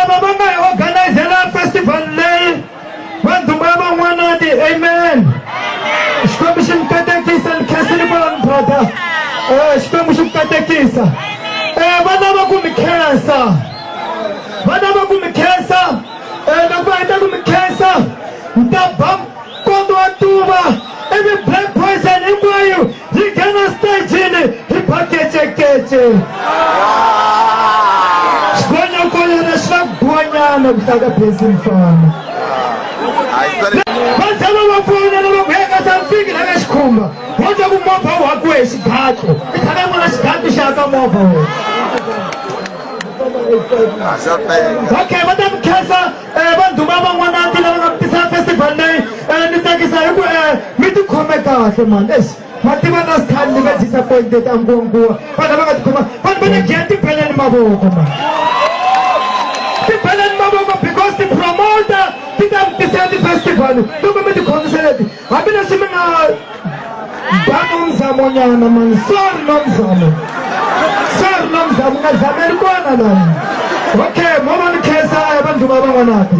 lava va nga hi organizela festival leyi vanhu va van'wanati amen xikwembu xi mi katekisa ni khensile vanhu brother xikwembu xi mi katekisa va lava ku mi khensa va lava ku mi khensa loko va heta ku mi khensa mi ta ba nkondo wa tuva ivi Black Poison hinkwayo yi nghena stagini hi bakecekece xigonyakolera xi na gwanyana ku tlaka benzini fana va tshama va fonela va ku eka Safiki la ka xikhumba wo twa ku movha wu hakiwe hi xigatlo i tlhaka n'wana xigatlo xa ka movha wena okay va ta mi khensa vanhu va van'wanati lava nga tisa festival leyi ni tsakisa hi ku mi ti khome kahle mani ma tiva na style ni nga disappointed anguwanguwa vanhu va nga tikhoma vanhu va le giya tibeleni mavoko ma tibeleni mavoko because ti-promoter ti ta mi tisela ti-festival loko mi tikhomiseleti hambileswi mi nga ba nomzamonyana mani sorry nomzamo nga zameli kona lani okay mo va ni khensa vanhu va van'wanati